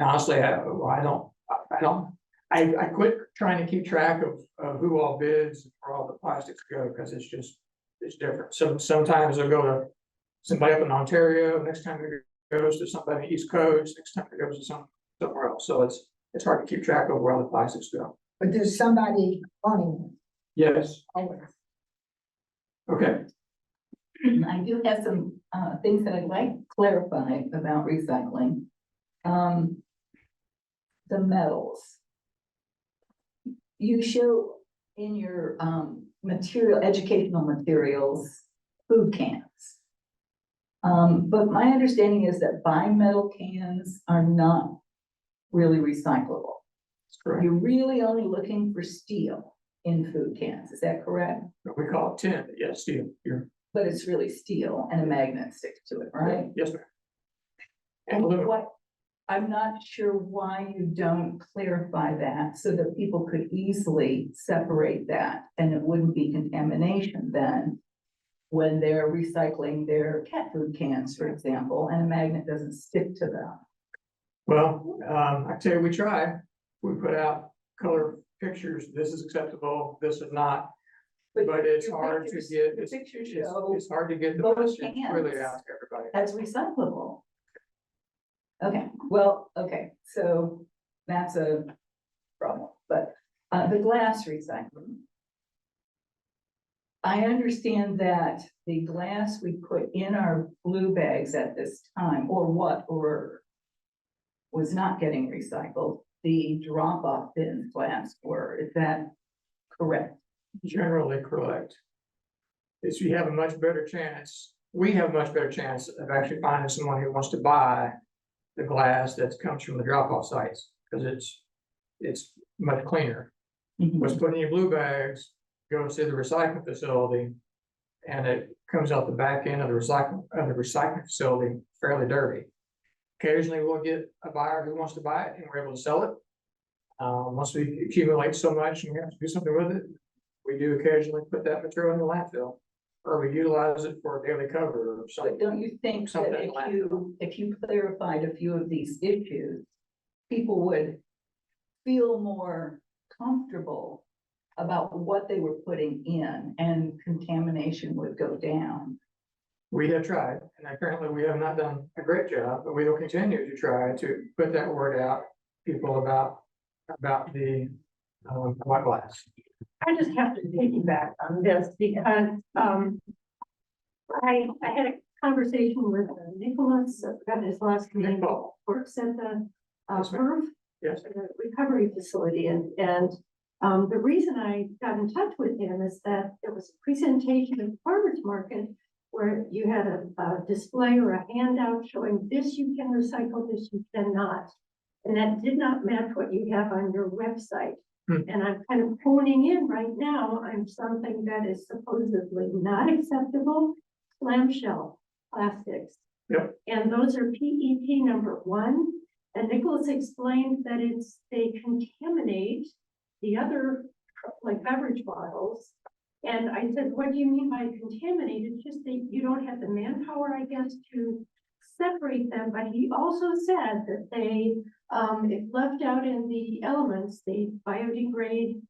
Honestly, I quit trying to keep track of who all bids and where all the plastics go, because it's different. Sometimes they'll go to somebody up in Ontario, next time it goes to somebody on the East Coast, next time it goes to somewhere else. So it's hard to keep track of where all the plastics go. But there's somebody wanting Yes, always. okay. I do have some things that I'd like to clarify about recycling. The metals. You show in your educational materials, food cans. But my understanding is that bimetal cans are not really recyclable. That's correct. You're really only looking for steel in food cans, is that correct? We call it tin, yes, steel. But it's really steel and a magnet sticks to it, right? Yes, ma'am. And aluminum. What, I'm not sure why you don't clarify that so that people could easily separate that and it wouldn't be contamination then when they're recycling their cat food cans, for example, and a magnet doesn't stick to them. Well, I tell you, we try. We put out color pictures. This is acceptable. This is not. But it's your hard to pictures- get. the It's pictures show it's hard to get the both message really cans. out to everybody. as recyclable. Okay, well, okay, so that's a problem, but the glass recycling. I understand that the glass we put in our blue bags at this time, or was not getting recycled, the drop-off bin glass were, is that correct? Generally correct. Is you have a much better chance. We have a much better chance of actually finding someone who wants to buy the glass that comes from the drop-off sites, because it's much cleaner. What's put in your blue bags goes to the recycling facility, and it comes out the back end of the recycling facility fairly dirty. Occasionally, we'll get a buyer who wants to buy it, and we're able to sell it. Once we accumulate so much and we have to do something with it, we do occasionally put that material in the landfill, or we utilize it for a daily cover or But something. don't you think that Something like if you clarified a few of these issues, people would feel more comfortable about what they were putting in and contamination would go down? We have tried, and apparently we have not done a great job, but we will continue to try to put that word out, people about the white glass. I just have to piggyback on this because, I had a conversation with Nicholas, I forgot his last name, Nicole. works at the, Yes, ma'am. Perf. Yes. a recovery facility, and the reason I got in touch with him is that there was a presentation at the farmer's market where you had a display or a handout showing this you can recycle, this you cannot. And that did not match what you have on your website. And I'm kind of honing in right now on something that is supposedly not acceptable, clamshell plastics. Yep. And those are PET #1. And Nicholas explained that they contaminate the other, like beverage bottles. And I said, what do you mean by contaminated? It's just that you don't have the manpower, I guess, to separate them. But he also said that they, if left out in the elements, they biodegrade.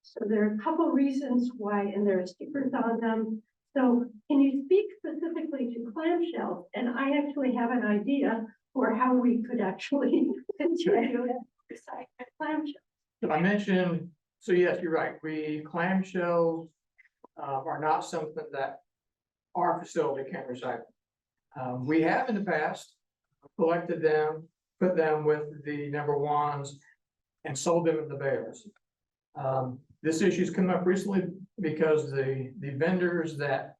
So there are a couple reasons why, and there are stickers on them. So can you speak specifically to clamshells? And I actually have an idea for how we could actually continue to recycle clamshells. So I mentioned, so yes, you're right, clamshells are not something that our facility can recycle. We have in the past collected them, put them with the #1s and sold them in the bales. This issue's come up recently because the vendors that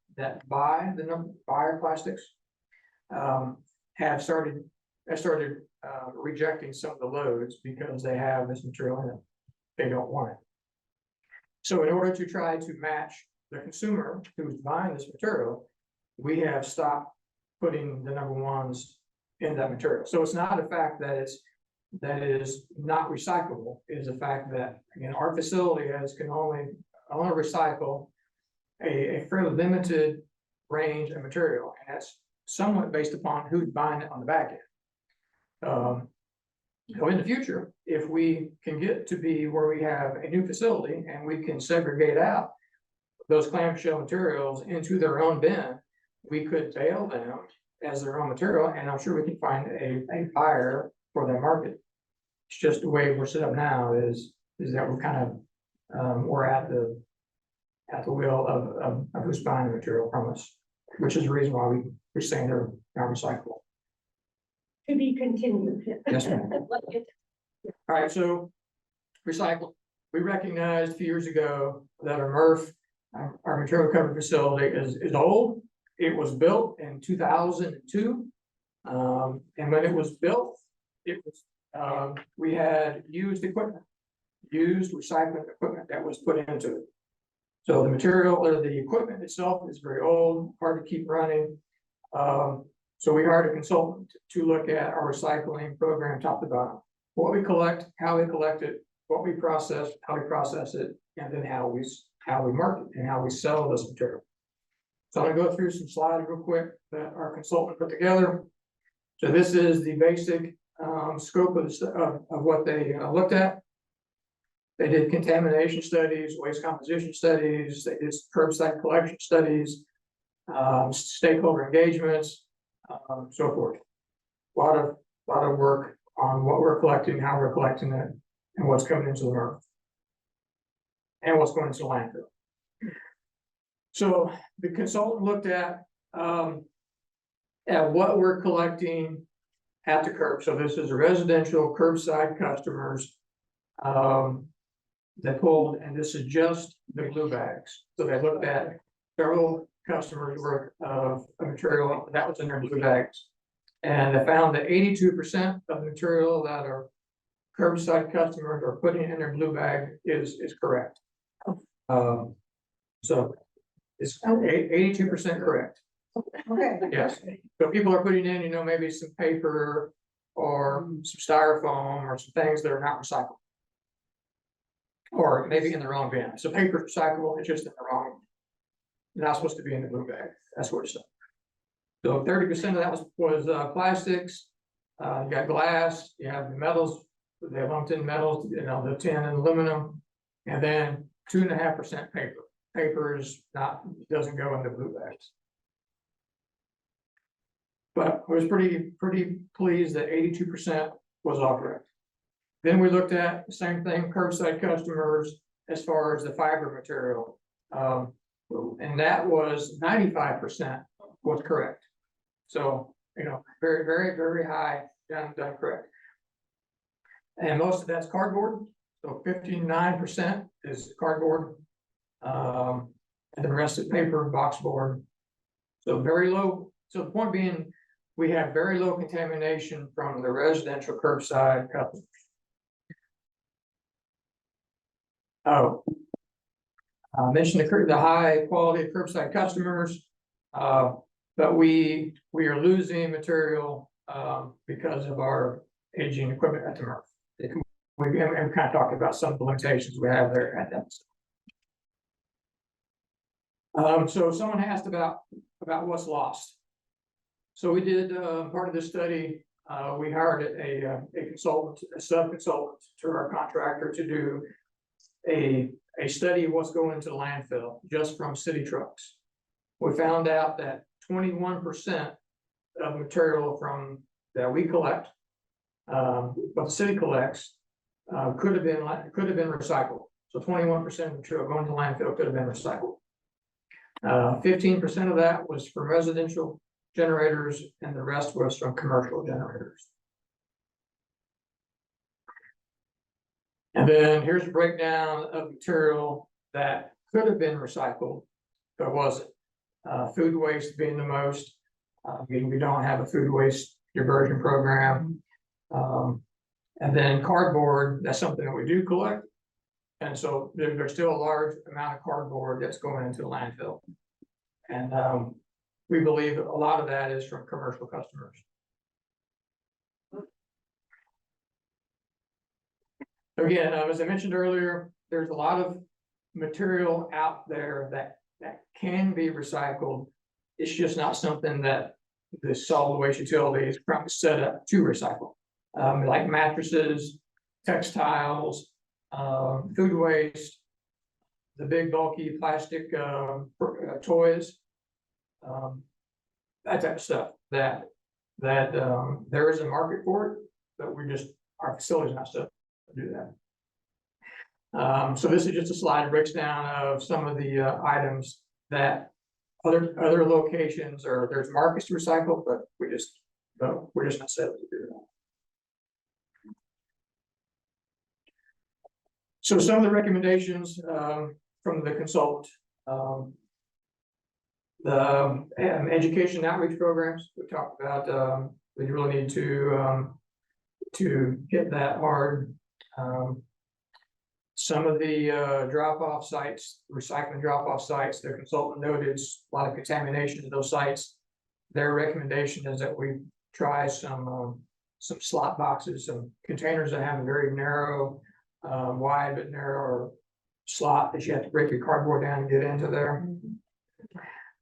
buy our plastics have started rejecting some of the loads because they have this material in it. They don't want it. So in order to try to match the consumer who's buying this material, we have stopped putting the #1s in that material. So it's not a fact that is not recyclable. It is a fact that, again, our facility can only recycle a fairly limited range of material, and that's somewhat based upon who's buying it on the back end. So in the future, if we can get to be where we have a new facility and we can segregate out those clamshell materials into their own bin, we could bale them as their own material, and I'm sure we can find a buyer for that market. It's just the way we're set up now is that we're kind of, we're at the will of who's buying the material from us, which is the reason why we're saying they're not recyclable. To be continued. Yes, ma'am. All right, so recycle. We recognized a few years ago that our MRF, our material recovery facility is old. It was built in 2002. And when it was built, we had used recycling equipment that was put into it. So the material or the equipment itself is very old, hard to keep running. So we hired a consultant to look at our recycling program top to bottom. What we collect, how we collect it, what we process, how we process it, and then how we market and how we sell this material. So I'm gonna go through some slides real quick that our consultant put together. So this is the basic scope of what they looked at. They did contamination studies, waste composition studies, they did curbside collection studies, stakeholder engagements, so forth. A lot of work on what we're collecting, how we're collecting it, and what's coming into the MRF, and what's going into the landfill. So the consultant looked at what we're collecting at the curb. So this is a residential curbside customers that pulled, and this is just the blue bags. So they looked at several customers worth of material that was in their blue bags. And they found that 82% of the material that our curbside customers are putting in their blue bag is correct. So it's 82% correct. Okay. Yes, so people are putting in, maybe some paper or some styrofoam or some things that are not recyclable. Or maybe in the wrong bin. So paper is recyclable, it's just in the wrong. Not supposed to be in the blue bag. That's what it's. So 30% of that was plastics. You got glass, you have the metals, they lumped in metals, the tin and aluminum, and then 2.5% paper. Paper doesn't go in the blue bags. But I was pretty pleased that 82% was all correct. Then we looked at the same thing, curbside customers, as far as the fiber material. And that was 95% was correct. So, very, very, very high, done correct. And most of that's cardboard, so 59% is cardboard. And the rest is paper and box board. So very low, so the point being, we have very low contamination from the residential curbside customers. Oh. I mentioned the high quality curbside customers, but we are losing material, because of our aging equipment at the MRF. We kind of talked about some of the limitations we have there at that. So someone asked about what's lost. So we did, part of this study, we hired a consultant, a sub-consultant to our contractor to do a study of what's going into the landfill just from city trucks. We found out that 21% of material that we collect, but the city collects, could have been recycled. So 21% of material going to landfill could have been recycled. 15% of that was from residential generators, and the rest was from commercial generators. And then here's a breakdown of material that could have been recycled, but wasn't. Food waste being the most. We don't have a food waste diversion program. And then cardboard, that's something that we do collect. And so there's still a large amount of cardboard that's going into the landfill. And we believe a lot of that is from commercial customers. Again, as I mentioned earlier, there's a lot of material out there that can be recycled. It's just not something that the solid waste utility is probably set up to recycle. Like mattresses, textiles, food waste, the big bulky plastic toys, that type of stuff that there is a market for it, but our facility's not set up to do that. So this is just a slide that breaks down of some of the items that other locations, or there's markets to recycle, but we're just not set up to do that. So some of the recommendations from the consultant, the education outreach programs we talked about, we really need to hit that hard. Some of the drop-off sites, recycling drop-off sites, the consultant noted a lot of contamination to those sites. Their recommendation is that we try some slot boxes, some containers that have a very narrow, wide but narrow slot that you have to break your cardboard down and get into there.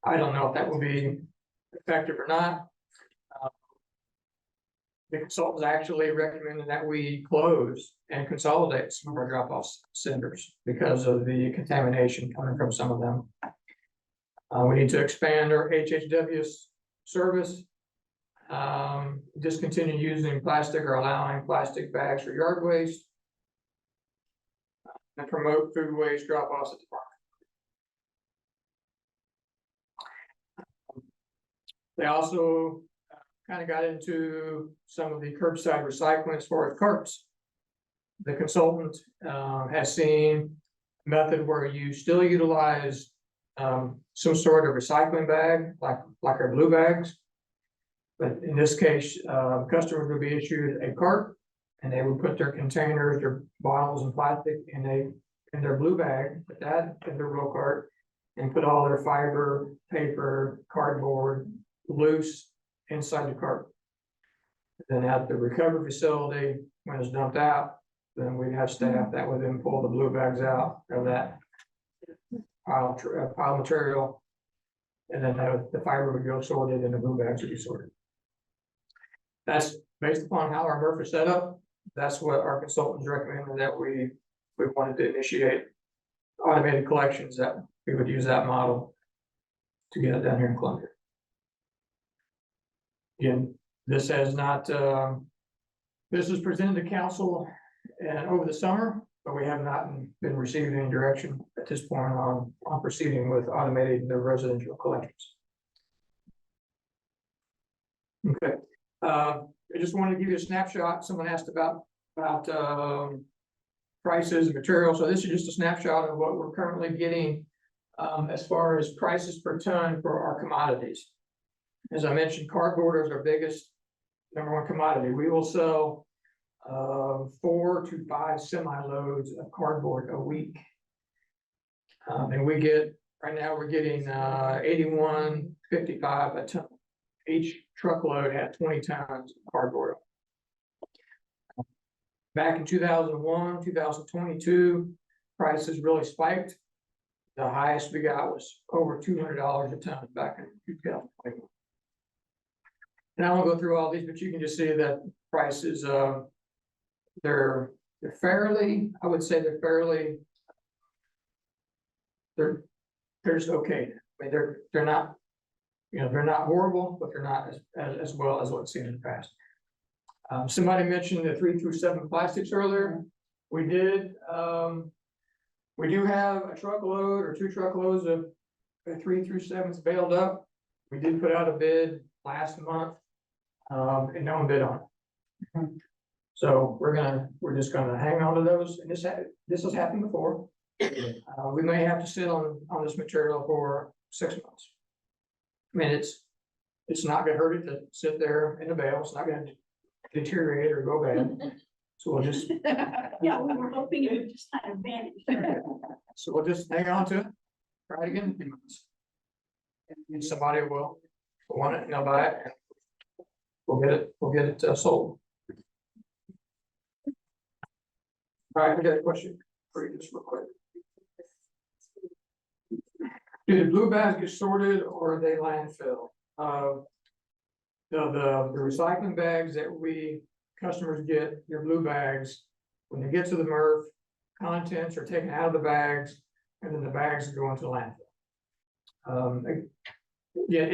I don't know if that will be effective or not. The consultants actually recommended that we close and consolidate some of our drop-off centers because of the contamination coming from some of them. We need to expand our HHW service, discontinue using plastic or allowing plastic bags for yard waste, and promote food waste drop-offs at the park. They also kind of got into some of the curbside recycling as far as carts. The consultant has seen a method where you still utilize some sort of recycling bag, like our blue bags. But in this case, customers would be issued a cart, and they would put their containers, their bottles and plastic in their blue bag, put that in their roll cart, and put all their fiber, paper, cardboard loose inside the cart. Then at the recovery facility, when it's dumped out, then we have staff that would then pull the blue bags out of that pile of material. And then the fiber would go sorted and the blue bags would be sorted. That's based upon how our MRF is set up. That's what our consultants recommended, that we wanted to initiate automated collections, that we would use that model to get it down here in Columbia. Again, this has not, this was presented to council and over the summer, but we have not been receiving any direction at this point on proceeding with automating the residential collections. Okay, I just wanted to give you a snapshot. Someone asked about about, prices, materials. So this is just a snapshot of what we're currently getting, as far as prices per ton for our commodities. As I mentioned, cardboard is our biggest #1 commodity. We will sell 4 to 5 semi-loads of cardboard a week. And we get, right now, we're getting 81.55 a ton. Each truckload had 20 tons of cardboard. Back in 2001, 2022, prices really spiked. The highest we got was over $200 a ton back in 2021. And I won't go through all these, but you can just see that prices, they're fairly, I would say they're fairly, they're just okay. I mean, they're not, they're not horrible, but they're not as well as what's seen in the past. Somebody mentioned the 3 through 7 plastics earlier. We did, we do have a truckload or 2 truckloads of 3 through 7s bailed up. We did put out a bid last month, and no one bid on it. So we're just gonna hang on to those, and this has happened before. We may have to sit on this material for 6 months. I mean, it's not gonna hurt it to sit there in a bale. It's not gonna deteriorate or go bad. So we'll just, Yeah, we were hoping it would just kind of vanish. so we'll just hang on to it, try it again in a few months. And somebody will want it and they'll buy it. And we'll get it sold. All right, I got a question for you just real quick. Do the blue bags get sorted or are they landfill? The recycling bags that customers get, your blue bags, when they get to the MRF, contents are taken out of the bags and then the bags go into landfill. Yeah,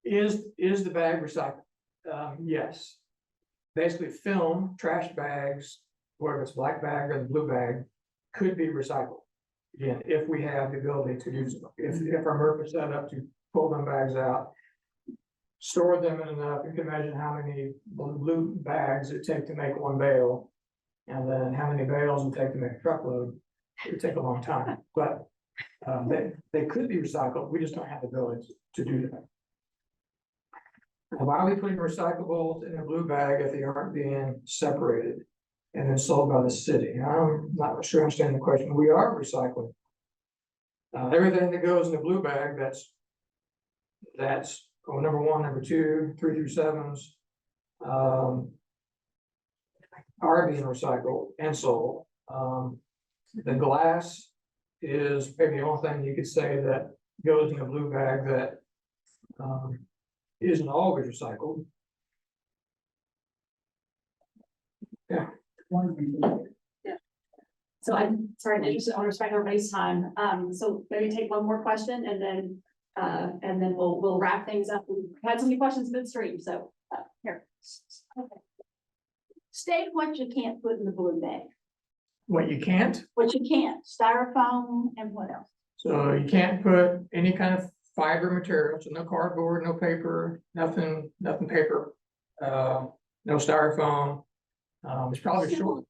is the bag recycled? Yes. Basically, film, trash bags, whether it's black bag or the blue bag, could be recycled. Again, if we have the ability to do so, if our MRF is set up to pull them bags out, store them in enough, you can imagine how many blue bags it take to make 1 bale. And then how many bales it take to make a truckload, it would take a long time, but they could be recycled, we just don't have the ability to do that. Why are we putting recyclables in a blue bag if they aren't being separated and then sold by the city? I'm not sure I understand the question. We are recycling. Everything that goes in the blue bag, that's #1, #2, 3 through 7s, are being recycled and sold. The glass is maybe the only thing you could say that goes in a blue bag that isn't always recycled. Yeah. So I'm sorry, I just want to respect everybody's time. So maybe take one more question and then we'll wrap things up. We've had so many questions midstream, so here. Okay. State what you can't put in the blue bag, What you can't, what you can't, styrofoam and what else? so you can't put any kind of fiber material, so no cardboard, no paper, nothing paper, no styrofoam. It's probably short.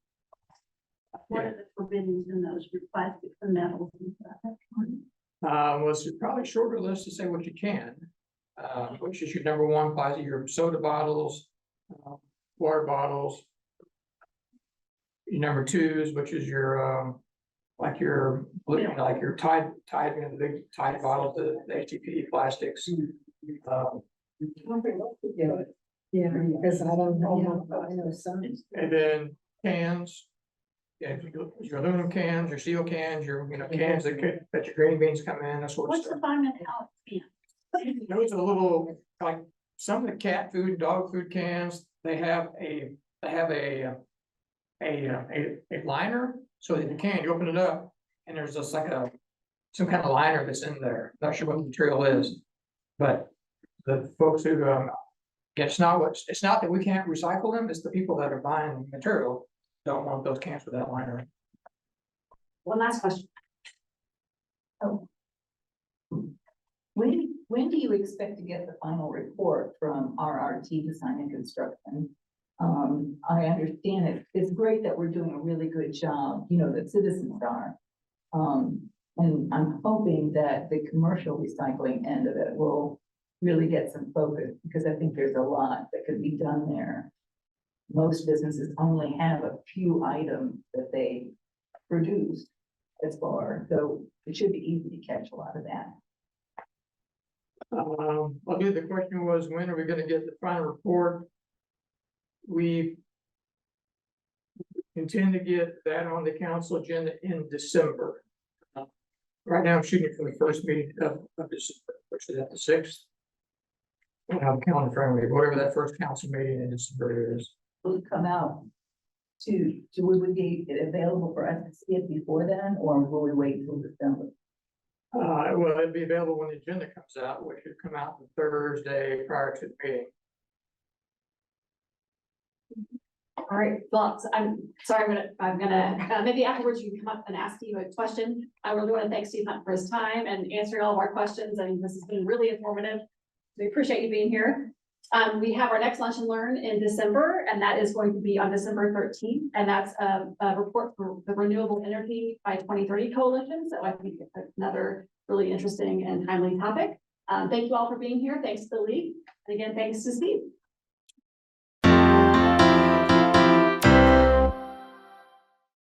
What are the forbiddings in those with plastics and metals and stuff? Well, it's probably shorter list to say what you can, which is your #1 plastic, your soda bottles, water bottles. Your #2s, which is your, like your Tide, the big Tide bottles, the HTP plastics. Yeah, because I don't know, I know some. And then cans. Yeah, your aluminum cans, your steel cans, your, cans that your green beans come in, that sort of What's stuff. the fine and how it's Those are little, like, some of the cat food, dog food cans, they have a liner, so that you open it up, and there's just like some kind of liner that's in there, not sure what the material is. But the folks who, it's not that we can't recycle them, it's the people that are buying the material don't want those cans with that liner. One last question. When do you expect to get the final report from RRT Design and Construction? I understand it's great that we're doing a really good job, you know, that citizens are. And I'm hoping that the commercial recycling end of it will really get some focus, because I think there's a lot that could be done there. Most businesses only have a few items that they produce as far, so it should be easy to catch a lot of that. I believe the question was, when are we gonna get the final report? We intend to get that on the council agenda in December. Right now, I'm shooting for the first meeting of December, which is at the 6th. I don't have a calendar in front of me, whatever that first council meeting in December is. Will it come out would we be available for us to see it before then, or will we wait until December? Well, it'd be available when the agenda comes out, which should come out the Thursday prior to the meeting. All right, well, so I'm sorry, I'm gonna, maybe afterwards you can come up and ask you a question. I really want to thank Steve Hunt for his time and answering all of our questions. I mean, this has been really informative. We appreciate you being here. We have our next Lunch and Learn in December, and that is going to be on December 13th. And that's a report for the Renewable Energy by 2030 Coalition. So I think it's another really interesting and timely topic. Thank you all for being here. Thanks to the league. And again, thanks to Steve.